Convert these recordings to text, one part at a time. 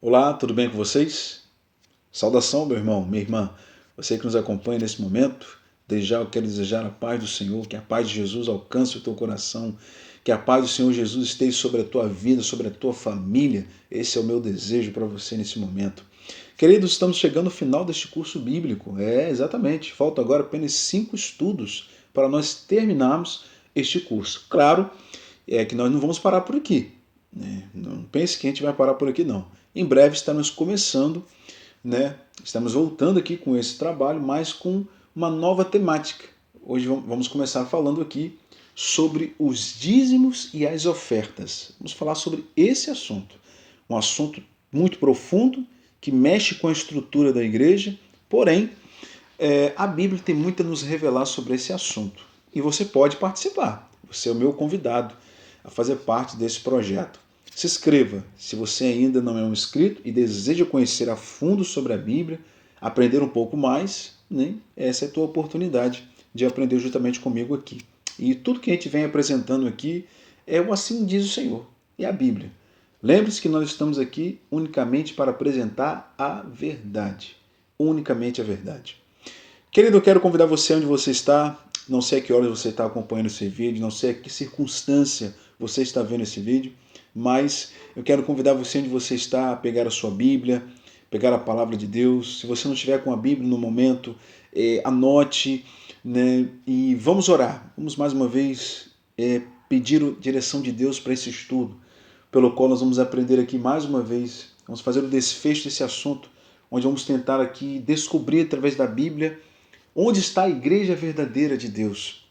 Olá, tudo bem com vocês? Saudação, meu irmão, minha irmã, você que nos acompanha nesse momento. Desde já eu quero desejar a paz do Senhor, que a paz de Jesus alcance o teu coração, que a paz do Senhor Jesus esteja sobre a tua vida, sobre a tua família. Esse é o meu desejo para você nesse momento. Queridos, estamos chegando ao final deste curso bíblico. Exatamente, faltam agora apenas 5 estudos para nós terminarmos este curso. Claro, é que nós não vamos parar por aqui, né? Não pense que a gente vai parar por aqui, não. Em breve estamos começando, né? Estamos voltando aqui com esse trabalho, mas com uma nova temática. Hoje vamos começar falando aqui sobre os dízimos e as ofertas. Vamos falar sobre esse assunto. Um assunto muito profundo, que mexe com a estrutura da igreja, porém, a Bíblia tem muito a nos revelar sobre esse assunto. E você pode participar. Você é o meu convidado a fazer parte desse projeto. Se inscreva, se você ainda não é um inscrito e deseja conhecer a fundo sobre a Bíblia, aprender um pouco mais, né? Essa é a tua oportunidade de aprender justamente comigo aqui. E tudo que a gente vem apresentando aqui é o assim diz o Senhor, é a Bíblia. Lembre-se que nós estamos aqui unicamente para apresentar a verdade. Unicamente a verdade. Querido, eu quero convidar você onde você está. Não sei a que horas você está acompanhando esse vídeo, não sei a que circunstância você está vendo esse vídeo, mas eu quero convidar você onde você está a pegar a sua Bíblia, pegar a palavra de Deus. Se você não estiver com a Bíblia no momento, anote, né? E vamos orar. Vamos mais uma vez pedir a direção de Deus para esse estudo, pelo qual nós vamos aprender aqui mais uma vez. Vamos fazer o desfecho desse assunto, onde vamos tentar aqui descobrir através da Bíblia onde está a igreja verdadeira de Deus.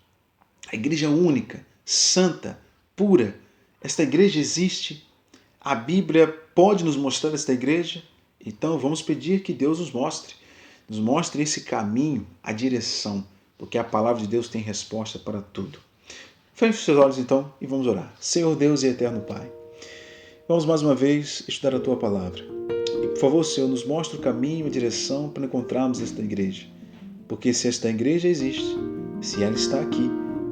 A igreja única, santa, pura. Esta igreja existe. A Bíblia pode nos mostrar esta igreja. Então vamos pedir que Deus nos mostre esse caminho, a direção, porque a palavra de Deus tem resposta para tudo. Feche os seus olhos então e vamos orar. Senhor Deus e eterno Pai, vamos mais uma vez estudar a Tua palavra. E por favor, Senhor, nos mostre o caminho e a direção para encontrarmos esta igreja. Porque se esta igreja existe, se ela está aqui,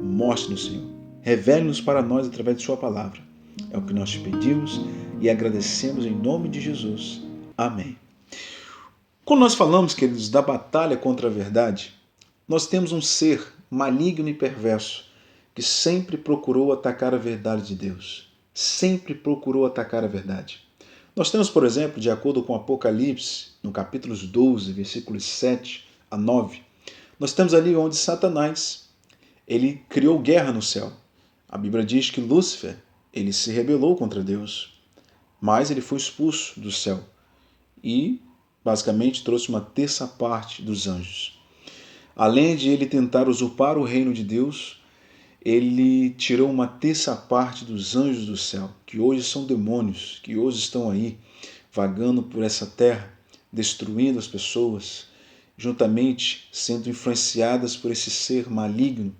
mostre-nos, Senhor. Revele-nos para nós através de Sua palavra. É o que nós te pedimos e agradecemos em nome de Jesus. Amém. Quando nós falamos, queridos, da batalha contra a verdade, nós temos um ser maligno e perverso que sempre procurou atacar a verdade de Deus. Sempre procurou atacar a verdade. Nós temos, por exemplo, de acordo com Apocalipse, no capítulo 12, versículos 7 a 9, nós temos ali onde Satanás ele criou guerra no céu. A Bíblia diz que Lúcifer ele se rebelou contra Deus, mas ele foi expulso do céu e basicamente trouxe uma terça parte dos anjos. Além de ele tentar usurpar o reino de Deus, ele tirou uma terça parte dos anjos do céu, que hoje são demônios, que hoje estão aí vagando por essa terra, destruindo as pessoas, juntamente sendo influenciadas por esse ser maligno,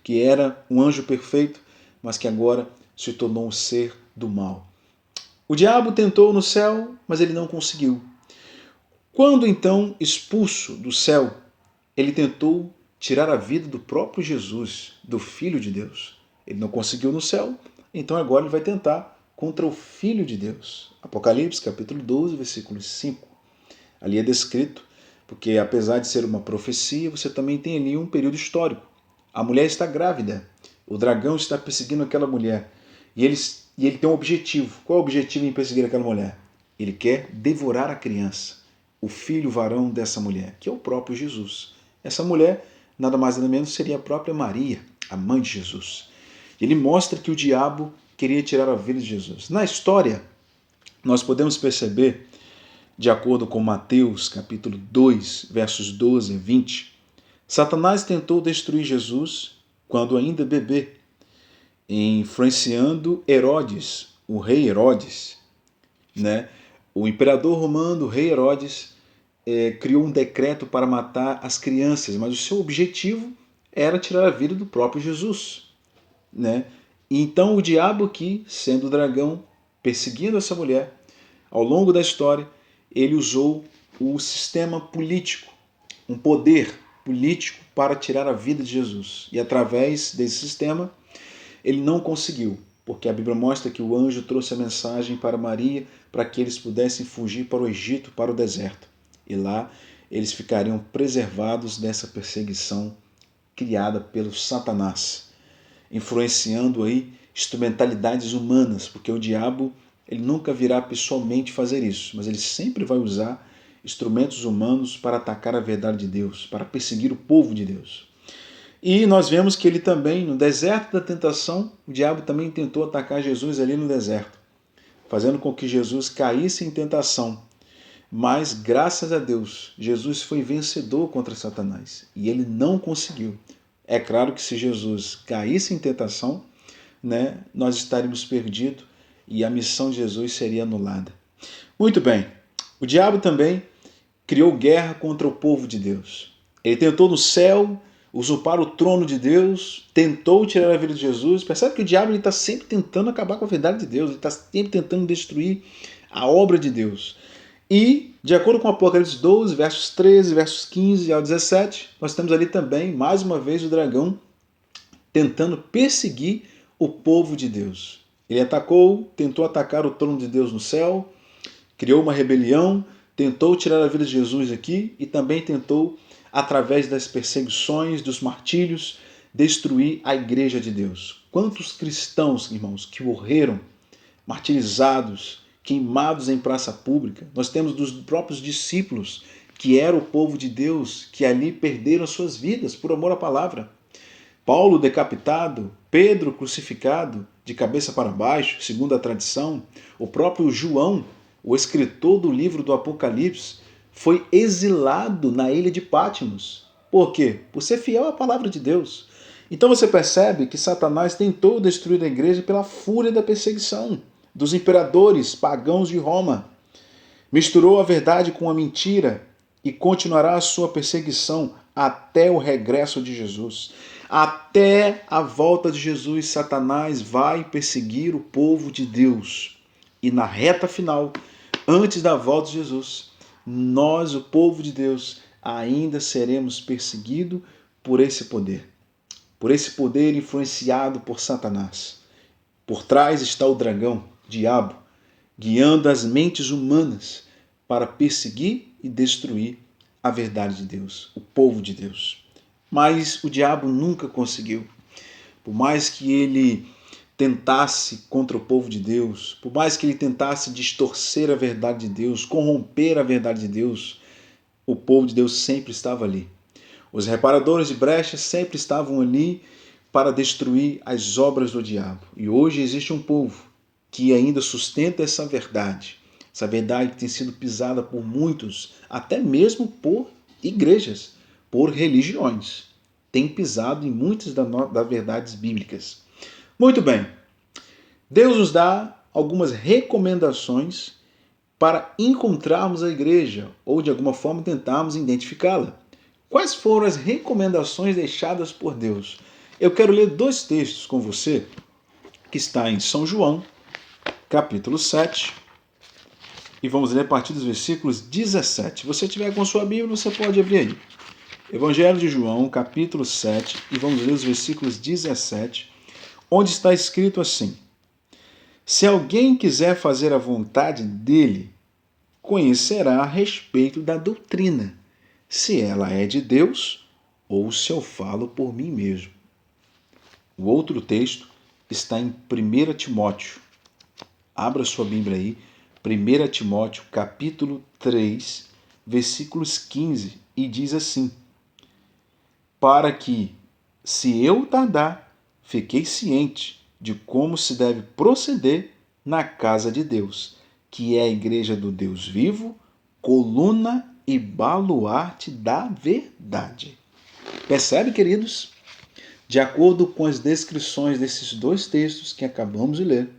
que era um anjo perfeito, mas que agora se tornou um ser do mal. O diabo tentou no céu, mas ele não conseguiu. Quando então expulso do céu, ele tentou tirar a vida do próprio Jesus, do Filho de Deus. Ele não conseguiu no céu, então agora ele vai tentar contra o Filho de Deus. Apocalipse capítulo 12, versículo 5. Ali é descrito, porque apesar de ser uma profecia, você também tem ali um período histórico. A mulher está grávida, o dragão está perseguindo aquela mulher, e ele tem um objetivo. Qual é o objetivo em perseguir aquela mulher? Ele quer devorar a criança, o filho varão dessa mulher, que é o próprio Jesus. Essa mulher, nada mais nada menos, seria a própria Maria, a mãe de Jesus. Ele mostra que o diabo queria tirar a vida de Jesus. Na história, nós podemos perceber, de acordo com Mateus capítulo 2, versos 12 a 20, Satanás tentou destruir Jesus quando ainda bebê, influenciando Herodes, o rei Herodes, né? O imperador romano, o rei Herodes, criou um decreto para matar as crianças, mas o seu objetivo era tirar a vida do próprio Jesus, né? E então o diabo aqui, sendo o dragão, perseguindo essa mulher, ao longo da história, ele usou o sistema político, um poder político para tirar a vida de Jesus. E através desse sistema, ele não conseguiu. porque a Bíblia mostra que o anjo trouxe a mensagem para Maria para que eles pudessem fugir para o Egito, para o deserto. E lá eles ficariam preservados dessa perseguição criada pelo Satanás, influenciando aí instrumentalidades humanas, porque o diabo ele nunca virá pessoalmente fazer isso, mas ele sempre vai usar instrumentos humanos para atacar a verdade de Deus, para perseguir o povo de Deus. E nós vemos que ele também, no deserto da tentação, o diabo também tentou atacar Jesus ali no deserto, fazendo com que Jesus caísse em tentação. Mas, graças a Deus, Jesus foi vencedor contra Satanás e ele não conseguiu. É claro que se Jesus caísse em tentação, nós estaríamos perdidos e a missão de Jesus seria anulada. Muito bem, o diabo também criou guerra contra o povo de Deus. Ele tentou no céu usurpar o trono de Deus, tentou tirar a vida de Jesus. Percebe que o diabo está sempre tentando acabar com a verdade de Deus, ele está sempre tentando destruir a obra de Deus. E, de acordo com Apocalipse 12, versos 13, versos 15 ao 17, nós temos ali também, mais uma vez, o dragão tentando perseguir o povo de Deus. Ele tentou atacar o trono de Deus no céu, criou uma rebelião, tentou tirar a vida de Jesus aqui e também tentou, através das perseguições, dos martírios, destruir a igreja de Deus. Quantos cristãos, irmãos, que morreram martirizados, queimados em praça pública. Nós temos dos próprios discípulos, que era o povo de Deus, que ali perderam suas vidas por amor à palavra. Paulo decapitado, Pedro crucificado, de cabeça para baixo, segundo a tradição. O próprio João, o escritor do livro do Apocalipse, foi exilado na ilha de Patmos. Por quê? Por ser fiel à palavra de Deus. Então você percebe que Satanás tentou destruir a igreja pela fúria da perseguição dos imperadores pagãos de Roma. Misturou a verdade com a mentira e continuará a sua perseguição até o regresso de Jesus. Até a volta de Jesus, Satanás vai perseguir o povo de Deus. E na reta final, antes da volta de Jesus, nós, o povo de Deus, ainda seremos perseguidos por esse poder influenciado por Satanás. Por trás está o dragão, o diabo, guiando as mentes humanas para perseguir e destruir a verdade de Deus, o povo de Deus. Mas o diabo nunca conseguiu. Por mais que ele tentasse contra o povo de Deus, por mais que ele tentasse distorcer a verdade de Deus, corromper a verdade de Deus, o povo de Deus sempre estava ali. Os reparadores de brechas sempre estavam ali para destruir as obras do diabo. E hoje existe um povo que ainda sustenta essa verdade que tem sido pisada por muitos, até mesmo por igrejas, por religiões. Tem pisado em muitas das verdades bíblicas. Muito bem, Deus nos dá algumas recomendações para encontrarmos a igreja, ou de alguma forma tentarmos identificá-la. Quais foram as recomendações deixadas por Deus? Eu quero ler 2 textos com você, que está em São João, capítulo 7, e vamos ler a partir dos versículos 17. Se você tiver com sua Bíblia, você pode abrir aí. Evangelho de João, capítulo 7, e vamos ler os versículos 17, onde está escrito assim: Se alguém quiser fazer a vontade dele, conhecerá a respeito da doutrina, se ela é de Deus ou se eu falo por mim mesmo. O outro texto está em 1 Timóteo. Abra sua Bíblia aí, 1 Timóteo, capítulo 3, versículos 15, e diz assim: Para que, se eu tardar, fiquei ciente de como se deve proceder na casa de Deus, que é a igreja do Deus vivo, coluna e baluarte da verdade. Percebe, queridos? De acordo com as descrições desses 2 textos que acabamos de ler,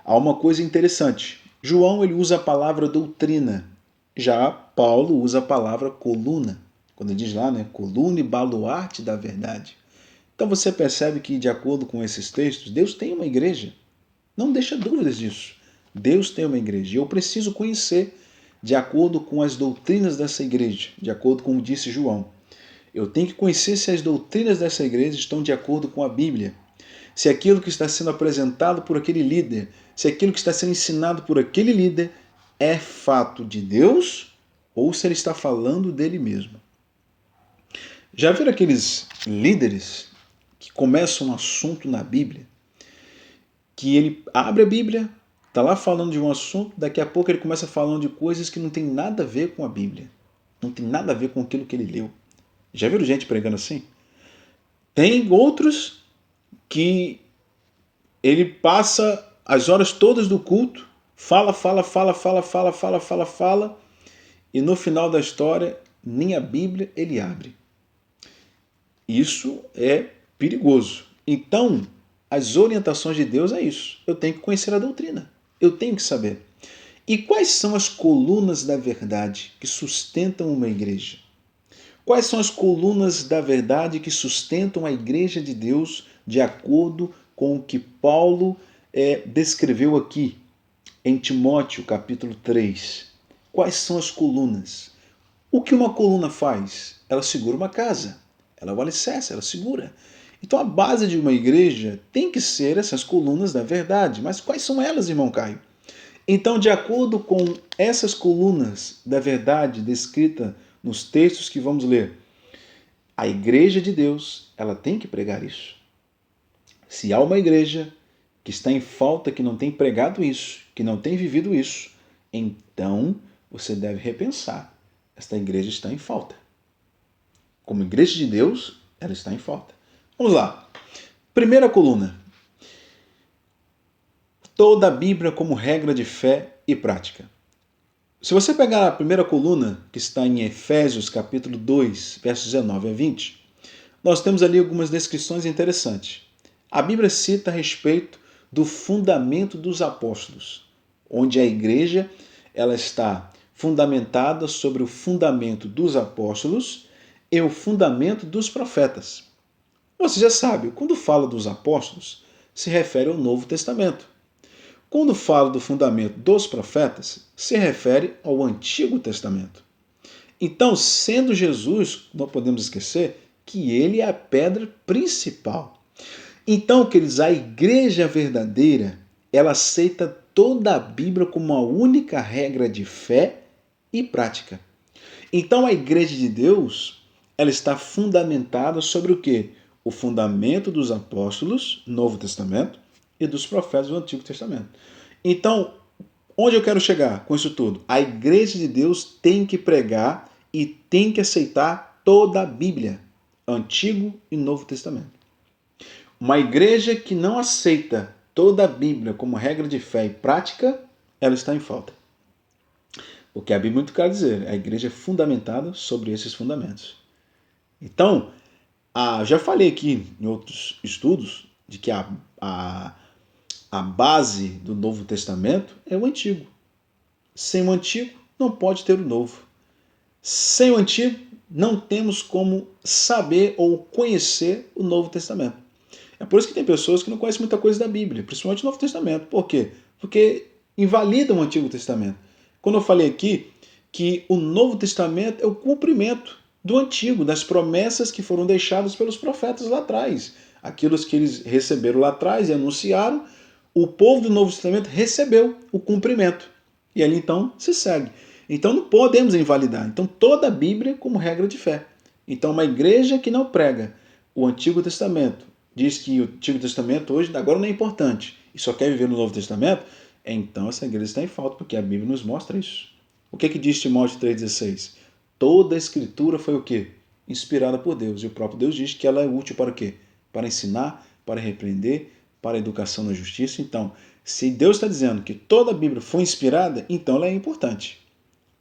há uma coisa interessante. João ele usa a palavra doutrina, já Paulo usa a palavra coluna, quando ele diz lá, coluna e baluarte da verdade. Então você percebe que, de acordo com esses textos, Deus tem uma igreja. Não deixa dúvidas disso. Deus tem uma igreja e eu preciso conhecer de acordo com as doutrinas dessa igreja, de acordo com o que disse João. Eu tenho que conhecer se as doutrinas dessa igreja estão de acordo com a Bíblia. se aquilo que está sendo apresentado por aquele líder, se aquilo que está sendo ensinado por aquele líder é fato de Deus ou se ele está falando dele mesmo. Já viram aqueles líderes que começam um assunto na Bíblia, que ele abre a Bíblia, está lá falando de um assunto, daqui a pouco ele começa falando de coisas que não tem nada a ver com a Bíblia, não tem nada a ver com aquilo que ele leu. Já viram gente pregando assim? Tem outros que ele passa as horas todas do culto, fala, e no final da história, nem a Bíblia ele abre. Isso é perigoso. Então, as orientações de Deus é isso. Eu tenho que conhecer a doutrina. Eu tenho que saber. E quais são as colunas da verdade que sustentam uma igreja? Quais são as colunas da verdade que sustentam a igreja de Deus de acordo com o que Paulo descreveu aqui em Timóteo capítulo 3? Quais são as colunas? O que uma coluna faz? Ela segura uma casa. Ela é o alicerce, ela segura. Então a base de uma igreja tem que ser essas colunas da verdade. Mas quais são elas, irmão Caio? Então, de acordo com essas colunas da verdade descrita nos textos que vamos ler, a igreja de Deus, ela tem que pregar isso. Se há uma igreja que está em falta, que não tem pregado isso, que não tem vivido isso, então você deve repensar. Esta igreja está em falta. Como igreja de Deus, ela está em falta. Vamos lá. Primeira coluna. Toda a Bíblia como regra de fé e prática. Se você pegar a primeira coluna, que está em Efésios capítulo 2, versos 19 a 20, nós temos ali algumas descrições interessantes. A Bíblia cita a respeito do fundamento dos apóstolos, onde a igreja ela está fundamentada sobre o fundamento dos apóstolos e o fundamento dos profetas. Você já sabe, quando fala dos apóstolos, se refere ao Novo Testamento. Quando fala do fundamento dos profetas, se refere ao Antigo Testamento. Então, sendo Jesus, não podemos esquecer que ele é a pedra principal. Então, queridos, a igreja verdadeira, ela aceita toda a Bíblia como uma única regra de fé e prática. Então, a igreja de Deus, ela está fundamentada sobre o quê? O fundamento dos apóstolos, Novo Testamento, e dos profetas do Antigo Testamento. Então, onde eu quero chegar com isso tudo? A igreja de Deus tem que pregar e tem que aceitar toda a Bíblia, Antigo e Novo Testamento. Uma igreja que não aceita toda a Bíblia como regra de fé e prática, ela está em falta. Porque a Bíblia muito quer dizer, a igreja é fundamentada sobre esses fundamentos. Então, já falei aqui em outros estudos de que a base do Novo Testamento é o Antigo. Sem o Antigo, não pode ter o Novo. Sem o Antigo, não temos como saber ou conhecer o Novo Testamento. É por isso que tem pessoas que não conhecem muita coisa da Bíblia, principalmente o Novo Testamento. Por quê? Porque invalidam o Antigo Testamento. Quando eu falei aqui que o Novo Testamento é o cumprimento do Antigo, das promessas que foram deixadas pelos profetas lá atrás. Aquilo que eles receberam lá atrás e anunciaram, o povo do Novo Testamento recebeu o cumprimento. E ali então se segue. Então não podemos invalidar. Então toda a Bíblia como regra de fé. Então uma igreja que não prega o Antigo Testamento, diz que o Antigo Testamento hoje agora não é importante e só quer viver no Novo Testamento, então essa igreja está em falta, porque a Bíblia nos mostra isso. O que diz Timóteo 3,16? Toda a escritura foi o quê? Inspirada por Deus. E o próprio Deus diz que ela é útil para o quê? Para ensinar, para repreender, para a educação na justiça. Então, se Deus está dizendo que toda a Bíblia foi inspirada, então ela é importante.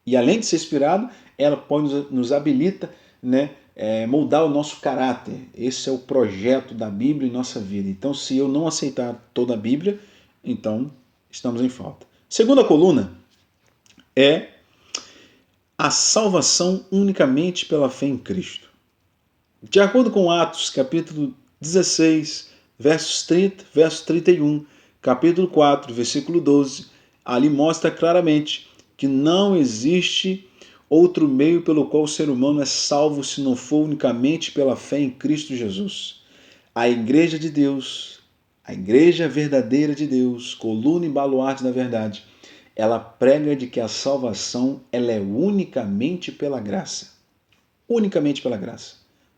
E além de ser inspirada, ela pode nos habilita, né, moldar o nosso caráter. Esse é o projeto da Bíblia em nossa vida. Então, se eu não aceitar toda a Bíblia, então estamos em falta. Segunda coluna é a salvação unicamente pela fé em Cristo. De acordo com Atos, capítulo 16, versos 30, verso 31, capítulo 4, versículo 12, ali mostra claramente que não existe outro meio pelo qual o ser humano é salvo se não for unicamente pela fé em Cristo Jesus. A igreja de Deus A igreja verdadeira de Deus, coluna e baluarte da verdade, ela prega de que a salvação ela é unicamente pela graça. Unicamente pela graça.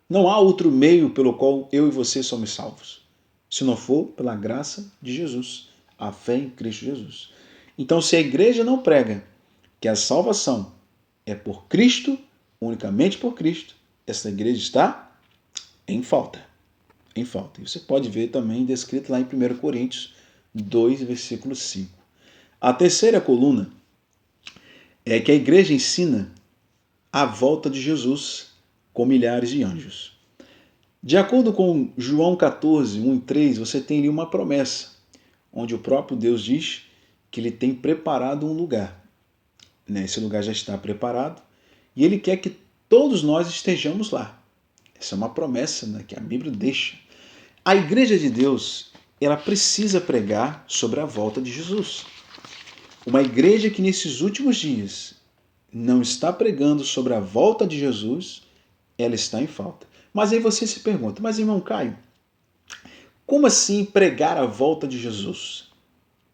Não há outro meio pelo qual eu e você somos salvos, se não for pela graça de Jesus, a fé em Cristo Jesus. Então, se a igreja não prega que a salvação é por Cristo, unicamente por Cristo, essa igreja está em falta. Em falta. E você pode ver também descrito lá em 1 Coríntios 2, versículo 5. A terceira coluna é que a igreja ensina a volta de Jesus com milhares de anjos. De acordo com João 14, 1 e 3, você tem ali uma promessa, onde o próprio Deus diz que ele tem preparado um lugar. Esse lugar já está preparado e ele quer que todos nós estejamos lá. Essa é uma promessa que a Bíblia deixa. A igreja de Deus, ela precisa pregar sobre a volta de Jesus. Uma igreja que nesses últimos dias não está pregando sobre a volta de Jesus, ela está em falta. Mas aí você se pergunta, mas irmão Caio, como assim pregar a volta de Jesus?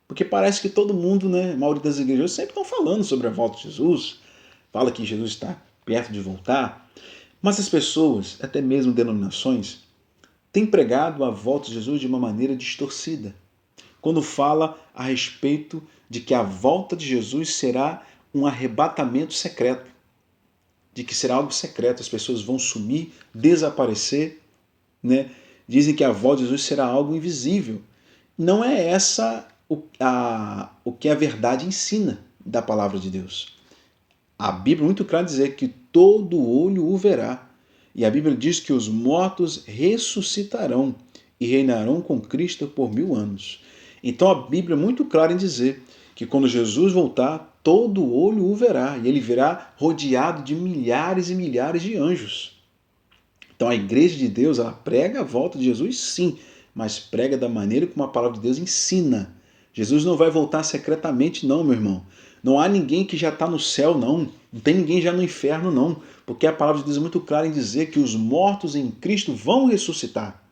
Porque parece que todo mundo, a maioria das igrejas sempre estão falando sobre a volta de Jesus, fala que Jesus está perto de voltar, mas as pessoas, até mesmo denominações, têm pregado a volta de Jesus de uma maneira distorcida. Quando fala a respeito de que a volta de Jesus será um arrebatamento secreto, de que será algo secreto, as pessoas vão sumir, desaparecer, Dizem que a volta de Jesus será algo invisível. Não é essa o que a verdade ensina da palavra de Deus. A Bíblia é muito clara dizer que todo olho o verá. E a Bíblia diz que os mortos ressuscitarão e reinarão com Cristo por 1000 anos. Então a Bíblia é muito clara em dizer que quando Jesus voltar, todo olho o verá. E ele virá rodeado de milhares e milhares de anjos. Então a igreja de Deus, ela prega a volta de Jesus, sim, mas prega da maneira como a palavra de Deus ensina. Jesus não vai voltar secretamente, não, meu irmão. Não há ninguém que já está no céu, não. Não tem ninguém já no inferno, não. Porque a palavra de Deus é muito clara em dizer que os mortos em Cristo vão ressuscitar.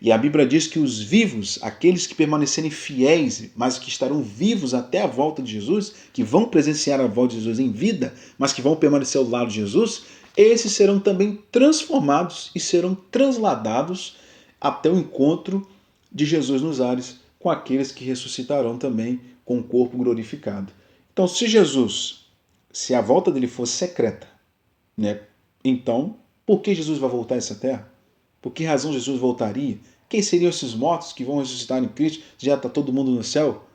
E a Bíblia diz que os vivos, aqueles que permanecerem fiéis, mas que estarão vivos até a volta de Jesus, que vão presenciar a volta de Jesus em vida, mas que vão permanecer ao lado de Jesus, esses serão também transformados e serão transladados até o encontro de Jesus nos ares com aqueles que ressuscitarão também com o corpo glorificado. Então, se a volta dele fosse secreta, então, por que Jesus vai voltar a essa terra? Por que razão Jesus voltaria? Quem seriam esses mortos que vão ressuscitar em Cristo? Já está todo mundo no céu?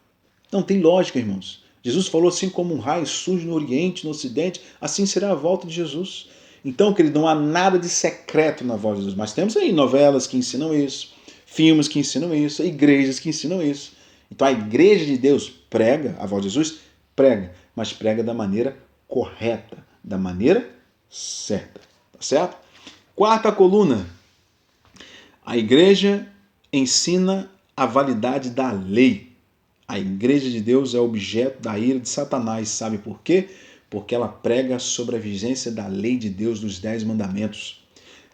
Não tem lógica, irmãos. Jesus falou assim como um raio surge no Oriente, no Ocidente, assim será a volta de Jesus. Então, querido, não há nada de secreto na volta de Jesus. Mas temos aí novelas que ensinam isso, filmes que ensinam isso, igrejas que ensinam isso. Então a igreja de Deus prega a volta de Jesus? Prega, mas prega da maneira correta, da maneira certa. Tá certo? Quarta coluna. A igreja ensina a validade da lei. A igreja de Deus é objeto da ira de Satanás. Sabe por quê? Porque ela prega sobre a vigência da lei de Deus dos 10 mandamentos.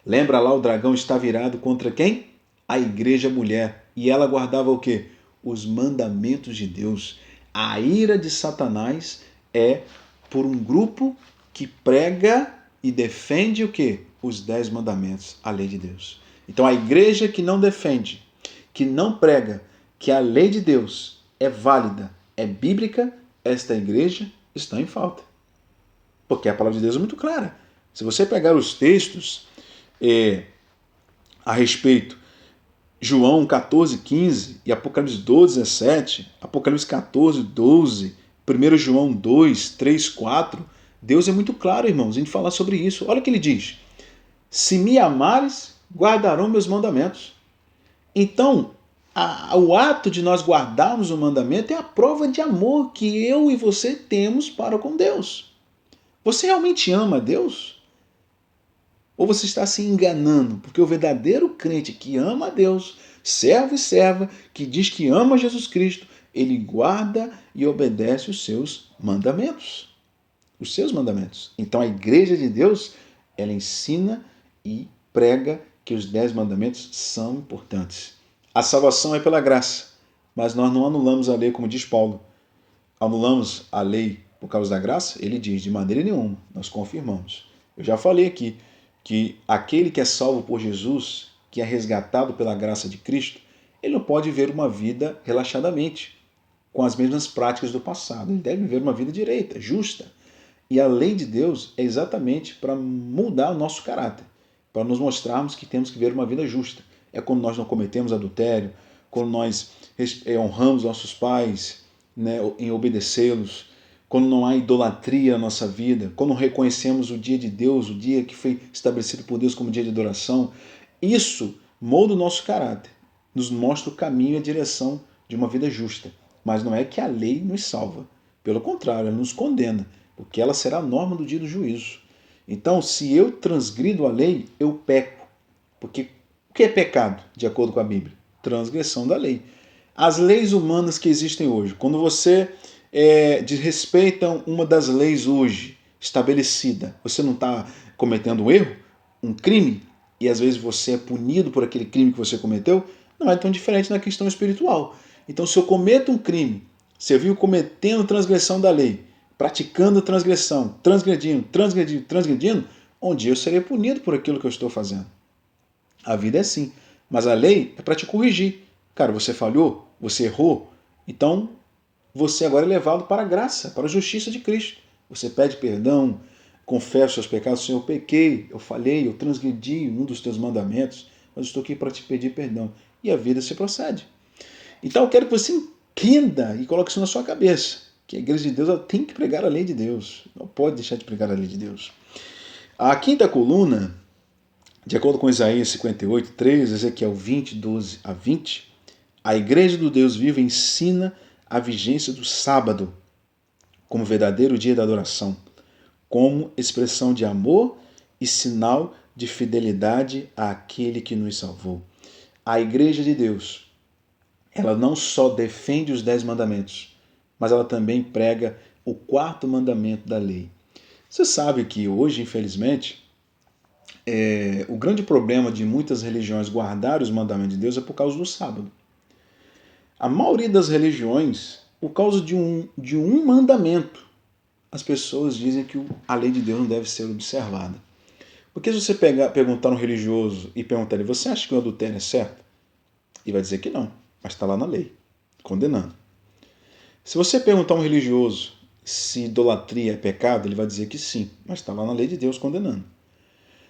Lembra lá, o dragão está virado contra quem? A igreja mulher. E ela guardava o quê? Os mandamentos de Deus. A ira de Satanás é por um grupo que prega e defende o quê? Os 10 mandamentos, a lei de Deus. Então a igreja que não defende, que não prega que a lei de Deus é válida, é bíblica, esta igreja está em falta. Porque a palavra de Deus é muito clara. Se você pegar os textos a respeito João 14, 15 e Apocalipse 12, 17, Apocalipse 14, 12, 1 João 2, 3, 4, Deus é muito claro, irmãos, em falar sobre isso. Olha o que ele diz. Se me amares, guardarão meus mandamentos. Então, o ato de nós guardarmos o mandamento é a prova de amor que eu e você temos para com Deus. Você realmente ama a Deus? Ou você está se enganando? Porque o verdadeiro crente que ama a Deus, servo e serva, que diz que ama Jesus Cristo, ele guarda e obedece os seus mandamentos. Os seus mandamentos. Então a igreja de Deus, ela ensina e prega que os 10 mandamentos são importantes. A salvação é pela graça, mas nós não anulamos a lei, como diz Paulo. Anulamos a lei por causa da graça? Ele diz, de maneira nenhuma, nós confirmamos. Eu já falei aqui que aquele que é salvo por Jesus, que é resgatado pela graça de Cristo, ele não pode viver uma vida relaxadamente, com as mesmas práticas do passado. Ele deve viver uma vida direita, justa. E a lei de Deus é exatamente para mudar o nosso caráter, para nos mostrarmos que temos que viver uma vida justa. É quando nós não cometemos adultério, quando nós honramos nossos pais, né, em obedecê-los, quando não há idolatria na nossa vida, quando reconhecemos o dia de Deus, o dia que foi estabelecido por Deus como dia de adoração. Isso molda o nosso caráter, nos mostra o caminho e a direção de uma vida justa. Mas não é que a lei nos salva. Pelo contrário, ela nos condena, porque ela será a norma do dia do juízo. Então, se eu transgrido a lei, eu peco. Porque o que é pecado, de acordo com a Bíblia? Transgressão da lei. As leis humanas que existem hoje, quando você desrespeita uma das leis hoje estabelecida, você não está cometendo um erro, um crime, e às vezes você é punido por aquele crime que você cometeu, não é tão diferente na questão espiritual. Então, se eu cometo um crime, se eu viu cometendo transgressão da lei, praticando transgressão, transgredindo, um dia eu serei punido por aquilo que eu estou fazendo. A vida é assim. Mas a lei é para te corrigir. Cara, você falhou, você errou, então você agora é levado para a graça, para a justiça de Cristo. Você pede perdão, confessa os seus pecados. Senhor, eu pequei, eu falhei, eu transgredi um dos teus mandamentos, mas estou aqui para te pedir perdão. E a vida se procede. Então eu quero que você entenda e coloque isso na sua cabeça, que a igreja de Deus ela tem que pregar a lei de Deus. Não pode deixar de pregar a lei de Deus. A quinta coluna, de acordo com Isaías 58, 3, Ezequiel 20, 12 a 20, a igreja do Deus vivo ensina a vigência do sábado como verdadeiro dia da adoração, como expressão de amor e sinal de fidelidade àquele que nos salvou. A igreja de Deus, ela não só defende os 10 mandamentos, mas ela também prega o quarto mandamento da lei. Você sabe que hoje, infelizmente, o grande problema de muitas religiões guardar os mandamentos de Deus é por causa do sábado. A maioria das religiões, por causa de um mandamento, as pessoas dizem que a lei de Deus não deve ser observada. Porque se você perguntar um religioso e perguntar ele, você acha que o adultério é certo? Ele vai dizer que não, mas está lá na lei, condenando. Se você perguntar a um religioso se idolatria é pecado, ele vai dizer que sim, mas está lá na lei de Deus condenando.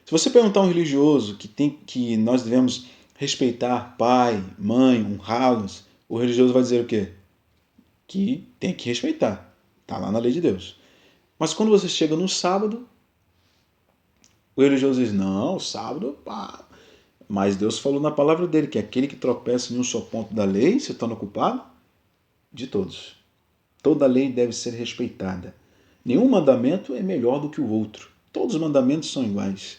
Se você perguntar a um religioso que nós devemos respeitar pai, mãe, honrá-los, o religioso vai dizer o quê? Que tem que respeitar. Está lá na lei de Deus. Mas quando você chega no sábado, o religioso diz, não, sábado, pá. Mas Deus falou na palavra dele que aquele que tropeça em um só ponto da lei se torna culpado de todos. Toda lei deve ser respeitada. Nenhum mandamento é melhor do que o outro. Todos os mandamentos são iguais.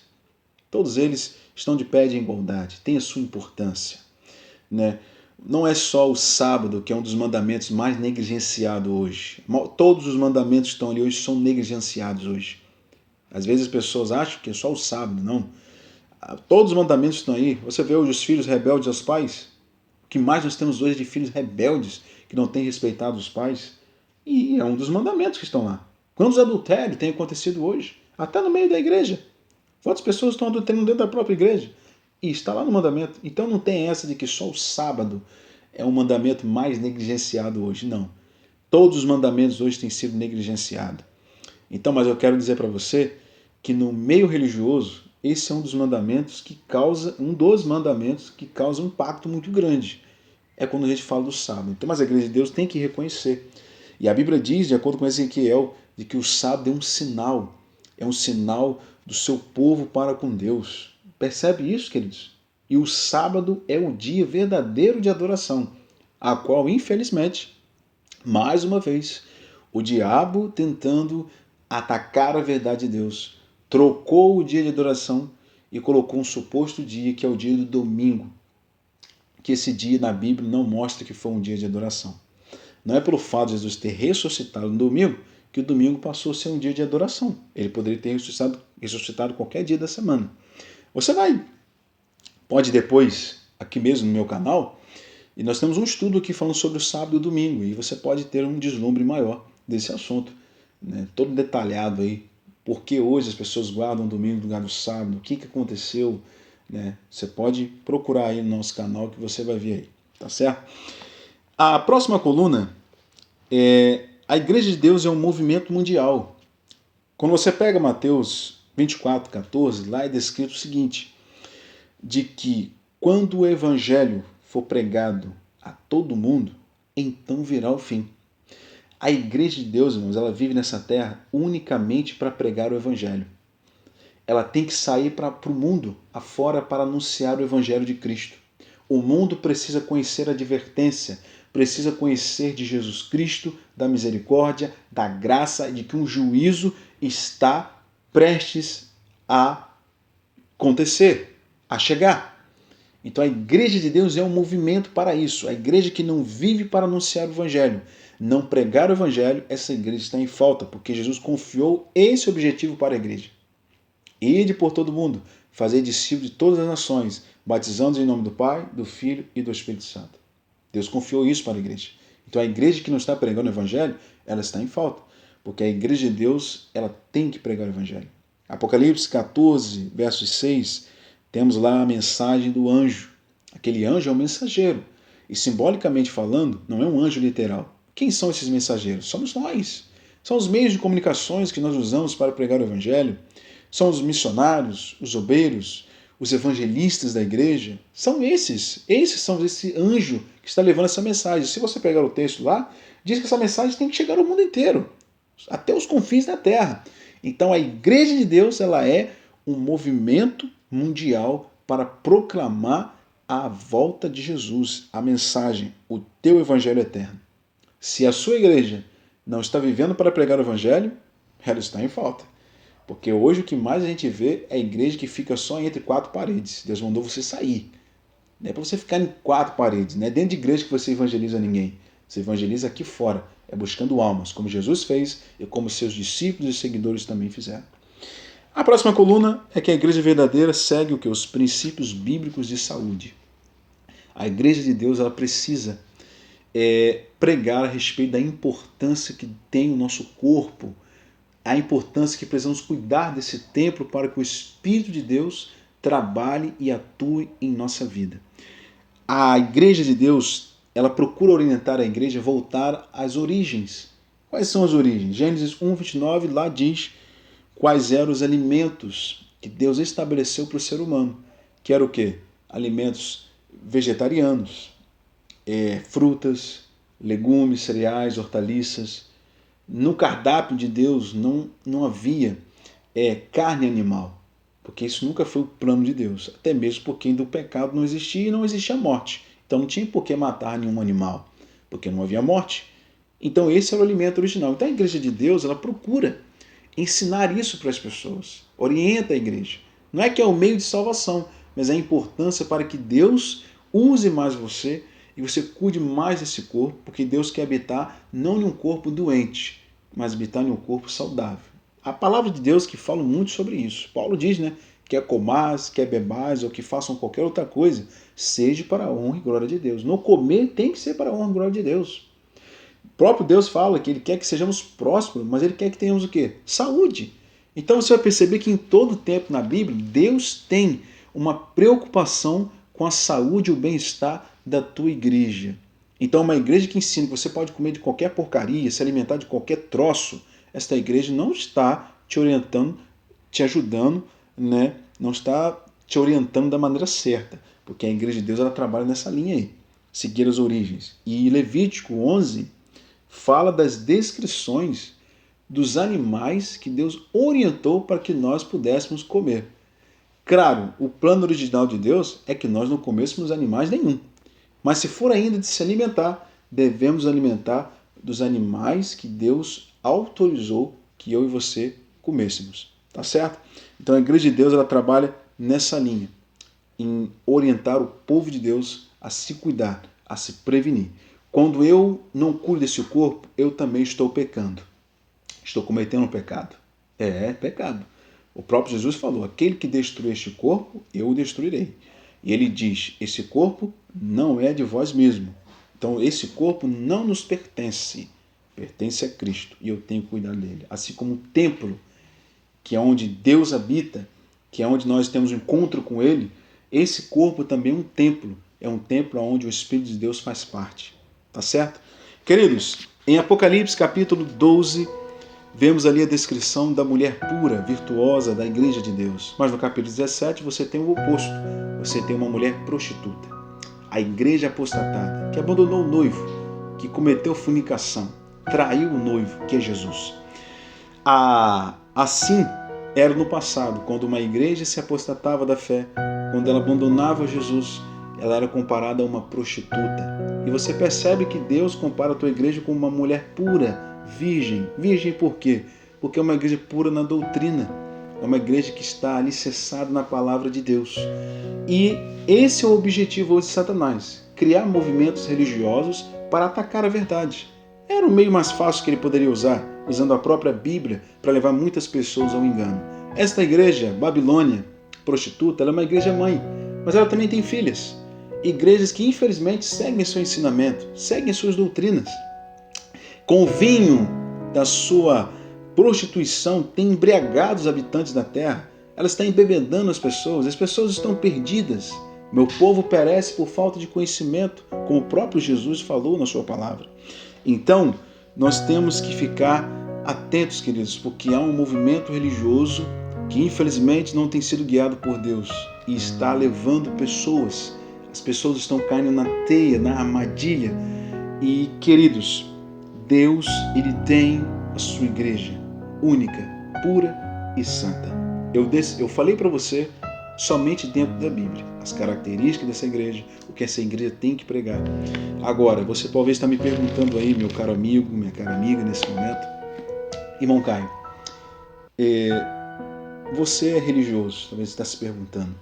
Todos eles estão de pé de igualdade, têm a sua importância. Né? Não é só o sábado que é um dos mandamentos mais negligenciados hoje. Todos os mandamentos que estão ali hoje são negligenciados hoje. Às vezes as pessoas acham que é só o sábado, não. Todos os mandamentos estão aí. Você vê hoje os filhos rebeldes aos pais. O que mais nós temos hoje de filhos rebeldes que não têm respeitado os pais? E é um dos mandamentos que estão lá. Quantos adultérios têm acontecido hoje? Até no meio da igreja. Quantas pessoas estão adulterando dentro da própria igreja? E está lá no mandamento. Então não tem essa de que só o sábado é o mandamento mais negligenciado hoje. Não. Todos os mandamentos hoje têm sido negligenciados. Então, mas eu quero dizer para você que no meio religioso, esse é um dos mandamentos que causa um impacto muito grande. É quando a gente fala do sábado. Então, mas a igreja de Deus tem que reconhecer. E a Bíblia diz, de acordo com Ezequiel, de que o sábado é um sinal do seu povo para com Deus. Percebe isso, queridos? E o sábado é o dia verdadeiro de adoração, a qual, infelizmente, mais uma vez, o diabo tentando atacar a verdade de Deus, trocou o dia de adoração e colocou um suposto dia que é o dia do domingo, que esse dia na Bíblia não mostra que foi um dia de adoração. Não é pelo fato de Jesus ter ressuscitado no domingo que o domingo passou a ser um dia de adoração. Ele poderia ter ressuscitado qualquer dia da semana. Você pode depois, aqui mesmo no meu canal, E nós temos um estudo aqui falando sobre o sábado e o domingo, e você pode ter um deslumbre maior desse assunto, né? Todo detalhado aí, por que hoje as pessoas guardam o domingo no lugar do sábado, o que aconteceu, né? Você pode procurar aí no nosso canal que você vai ver aí, tá certo? A próxima coluna é: a Igreja de Deus é um movimento mundial. Quando você pega Mateus 24:14, lá é descrito o seguinte, de que quando o evangelho for pregado a todo mundo, então virá o fim. A Igreja de Deus, irmãos, ela vive nessa terra unicamente para pregar o evangelho. Ela tem que sair para o mundo afora para anunciar o evangelho de Cristo. O mundo precisa conhecer a advertência, precisa conhecer de Jesus Cristo, da misericórdia, da graça e de que um juízo está prestes a acontecer, a chegar. Então a Igreja de Deus é um movimento para isso. A igreja que não vive para anunciar o Evangelho, não pregar o Evangelho, essa igreja está em falta, porque Jesus confiou esse objetivo para a igreja. Ide por todo mundo, fazer discípulos de todas as nações, batizando-os em nome do Pai, do Filho e do Espírito Santo. Deus confiou isso para a igreja. Então a igreja que não está pregando o Evangelho, ela está em falta, porque a igreja de Deus, ela tem que pregar o Evangelho. Apocalipse 14, versos 6, temos lá a mensagem do anjo. Aquele anjo é um mensageiro. E simbolicamente falando, não é um anjo literal. Quem são esses mensageiros? Somos nós. São os meios de comunicações que nós usamos para pregar o Evangelho. São os missionários, os obreiros, os evangelistas da igreja. São esses. Esses são esse anjo que está levando essa mensagem. Se você pegar o texto lá, diz que essa mensagem tem que chegar ao mundo inteiro, até os confins da terra. Então a Igreja de Deus, ela é um movimento mundial para proclamar a volta de Jesus, a mensagem, o teu evangelho eterno. Se a sua igreja não está vivendo para pregar o evangelho, ela está em falta. Porque hoje o que mais a gente vê é a igreja que fica só entre quatro paredes. Deus mandou você sair. Não é para você ficar em quatro paredes, não é dentro de igreja que você evangeliza ninguém. Você evangeliza aqui fora, é buscando almas, como Jesus fez e como seus discípulos e seguidores também fizeram. A próxima coluna é que a igreja verdadeira segue o que? Os princípios bíblicos de saúde. A igreja de Deus, ela precisa pregar a respeito da importância que tem o nosso corpo, a importância que precisamos cuidar desse templo para que o Espírito de Deus trabalhe e atue em nossa vida. A igreja de Deus, ela procura orientar a igreja a voltar às origens. Quais são as origens? Gênesis 1:29 lá diz quais eram os alimentos que Deus estabeleceu para o ser humano. Que era o quê? Alimentos vegetarianos, frutas, legumes, cereais, hortaliças. No cardápio de Deus não havia carne animal, porque isso nunca foi o plano de Deus, até mesmo porque do pecado não existia e não existia morte. Então não tinha por que matar nenhum animal, porque não havia morte. Então esse era o alimento original. Então a igreja de Deus, ela procura ensinar isso para as pessoas, orienta a igreja. Não é que é o meio de salvação, mas é a importância para que Deus use mais você e você cuide mais desse corpo, porque Deus quer habitar não em um corpo doente, mas habitar em um corpo saudável. A palavra de Deus que fala muito sobre isso. Paulo diz, né? Quer comais, quer bebais ou que façam qualquer outra coisa, seja para a honra e glória de Deus. No comer tem que ser para a honra e glória de Deus. O próprio Deus fala que Ele quer que sejamos prósperos, mas Ele quer que tenhamos o quê? Saúde. Então você vai perceber que em todo tempo na Bíblia, Deus tem uma preocupação com a saúde e o bem-estar da tua igreja. Então uma igreja que ensina que você pode comer de qualquer porcaria, se alimentar de qualquer troço, esta igreja não está te orientando, te ajudando, né? Não está te orientando da maneira certa, porque a igreja de Deus ela trabalha nessa linha aí, seguir as origens. E Levítico 11 fala das descrições dos animais que Deus orientou para que nós pudéssemos comer. Claro, o plano original de Deus é que nós não comêssemos animais nenhum. Mas se for ainda de se alimentar, devemos alimentar dos animais que Deus autorizou que eu e você comêssemos. Tá certo? Então a igreja de Deus ela trabalha nessa linha, em orientar o povo de Deus a se cuidar, a se prevenir. Quando eu não cuido desse corpo, eu também estou pecando. Estou cometendo um pecado. É pecado. O próprio Jesus falou, aquele que destruir este corpo, eu o destruirei. E ele diz, esse corpo não é de vós mesmo. Então esse corpo não nos pertence, pertence a Cristo e eu tenho que cuidar dele. Assim como o templo, que é onde Deus habita, que é onde nós temos um encontro com ele, esse corpo também é um templo onde o Espírito de Deus faz parte. Tá certo? Queridos, em Apocalipse capítulo 12, vemos ali a descrição da mulher pura, virtuosa da igreja de Deus. Mas no capítulo 17 você tem o oposto. Você tem uma mulher prostituta. A igreja apostatada, que abandonou o noivo, que cometeu fornicação, traiu o noivo, que é Jesus. Assim era no passado, quando uma igreja se apostatava da fé, quando ela abandonava Jesus, ela era comparada a uma prostituta. E você percebe que Deus compara a tua igreja com uma mulher pura, virgem. Virgem por quê? Porque é uma igreja pura na doutrina. É uma igreja que está alicerçada na palavra de Deus. E esse é o objetivo hoje de Satanás, criar movimentos religiosos para atacar a verdade. Era o meio mais fácil que ele poderia usar, usando a própria Bíblia para levar muitas pessoas ao engano. Esta igreja, Babilônia, prostituta, ela é uma igreja mãe, mas ela também tem filhas. Igrejas que infelizmente seguem seu ensinamento, seguem suas doutrinas. Com o vinho da sua prostituição tem embriagado os habitantes da terra. Ela está embebedando as pessoas estão perdidas. Meu povo perece por falta de conhecimento, como o próprio Jesus falou na sua palavra. Então, nós temos que ficar atentos, queridos, porque há um movimento religioso que infelizmente não tem sido guiado por Deus e está levando pessoas. As pessoas estão caindo na teia, na armadilha. E, queridos, Deus, ele tem a sua igreja única, pura e santa. Eu falei para você somente dentro da Bíblia, as características dessa igreja, o que essa igreja tem que pregar. Agora, você talvez está me perguntando aí, meu caro amigo, minha cara amiga, nesse momento, irmão Caio, você é religioso, talvez você está se perguntando,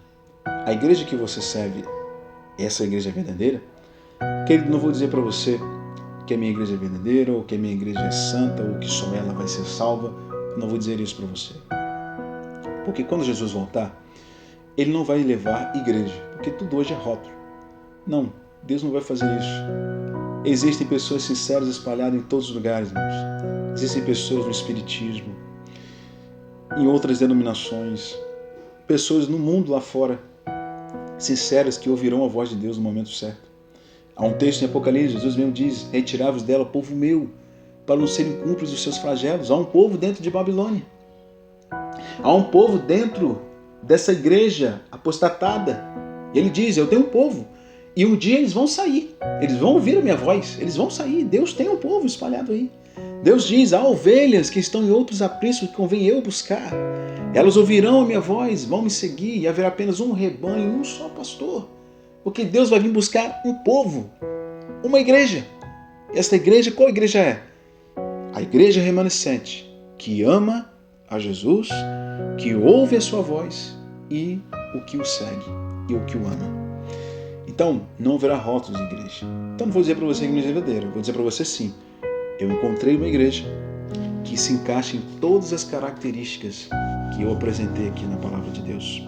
a igreja que você serve, essa igreja é verdadeira? Querido, não vou dizer para você que a minha igreja é verdadeira, ou que a minha igreja é santa, ou que só ela vai ser salva. Eu não vou dizer isso para você. Porque quando Jesus voltar, ele não vai levar igreja, porque tudo hoje é rótulo. Não, Deus não vai fazer isso. Existem pessoas sinceras espalhadas em todos os lugares, irmãos. Existem pessoas no espiritismo, em outras denominações, pessoas no mundo lá fora, sinceras, que ouvirão a voz de Deus no momento certo. Há um texto em Apocalipse, Jesus mesmo diz, retirai-vos dela, povo meu, para não serem cúmplices dos seus flagelos. Há um povo dentro de Babilônia. Há um povo dentro dessa igreja apostatada. E ele diz, eu tenho um povo. E um dia eles vão sair. Eles vão ouvir a minha voz. Eles vão sair. Deus tem um povo espalhado aí. Deus diz, há ovelhas que estão em outros apriscos que convém eu buscar. Elas ouvirão a minha voz, vão me seguir, e haverá apenas um rebanho, um só pastor. Porque Deus vai vir buscar um povo, uma igreja. Esta igreja, qual igreja é? A igreja remanescente, que ama a Jesus, que ouve a sua voz e o que o segue e o que o ama. Então, não haverá rótulos de igreja. Então, não vou dizer para você que a igreja é verdadeira, vou dizer para você sim. Eu encontrei uma igreja que se encaixa em todas as características que eu apresentei aqui na Palavra de Deus.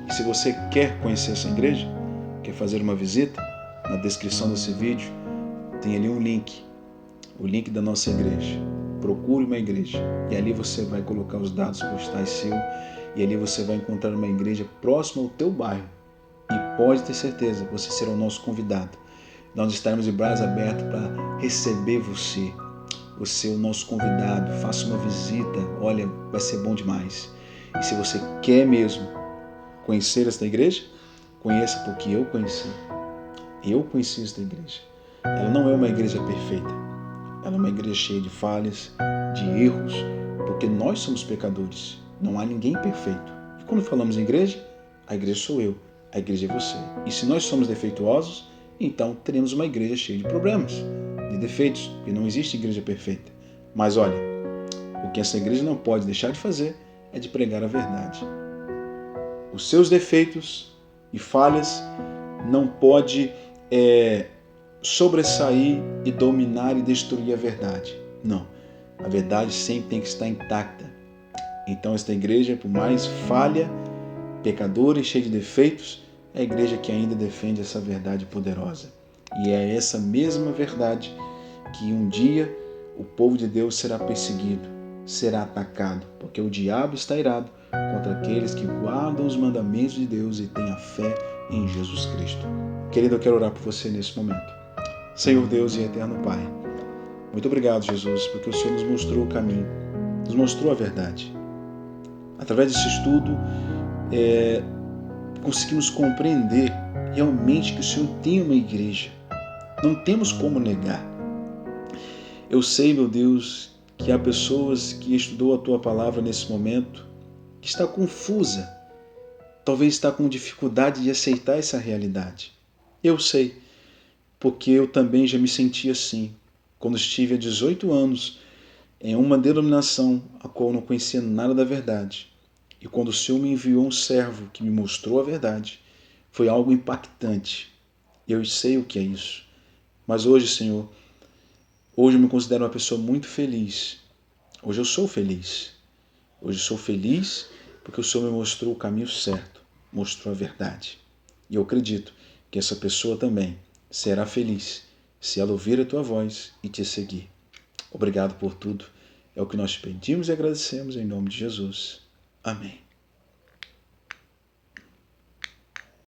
E se você quer conhecer essa igreja, quer fazer uma visita, na descrição desse vídeo tem ali um link, o link da nossa igreja. Procure uma igreja e ali você vai colocar os dados postais seu e ali você vai encontrar uma igreja próxima ao teu bairro e pode ter certeza, você será o nosso convidado. Nós estaremos de braços abertos para receber você. Você é o nosso convidado, faça uma visita, olha, vai ser bom demais. E se você quer mesmo conhecer esta igreja, conheça porque eu conheci. Eu conheci esta igreja. Ela não é uma igreja perfeita. Ela é uma igreja cheia de falhas, de erros, porque nós somos pecadores. Não há ninguém perfeito. E quando falamos em igreja, a igreja sou eu, a igreja é você. E se nós somos defeituosos, então teremos uma igreja cheia de problemas, de defeitos, porque não existe igreja perfeita. Mas olha, o que essa igreja não pode deixar de fazer é de pregar a verdade. Os seus defeitos e falhas não pode sobressair e dominar e destruir a verdade. Não, a verdade sempre tem que estar intacta. Então esta igreja, por mais falha, pecadora e cheia de defeitos, é a igreja que ainda defende essa verdade poderosa. E é essa mesma verdade que um dia o povo de Deus será perseguido, será atacado, porque o diabo está irado contra aqueles que guardam os mandamentos de Deus e têm a fé em Jesus Cristo. Querido, eu quero orar por você nesse momento. Senhor Deus e eterno Pai, muito obrigado, Jesus, porque o Senhor nos mostrou o caminho, nos mostrou a verdade. Através desse estudo, conseguimos compreender realmente que o Senhor tem uma igreja. Não temos como negar. Eu sei, meu Deus, que há pessoas que estudou a Tua palavra nesse momento, que está confusa, talvez está com dificuldade de aceitar essa realidade. Eu sei, porque eu também já me senti assim, quando estive há 18 anos em uma denominação a qual eu não conhecia nada da verdade. E quando o Senhor me enviou um servo que me mostrou a verdade, foi algo impactante. Eu sei o que é isso. Mas hoje, Senhor, hoje eu me considero uma pessoa muito feliz. Hoje eu sou feliz. Hoje eu sou feliz porque o Senhor me mostrou o caminho certo, mostrou a verdade. E eu acredito que essa pessoa também será feliz se ela ouvir a Tua voz e te seguir. Obrigado por tudo. É o que nós pedimos e agradecemos em nome de Jesus. Amém.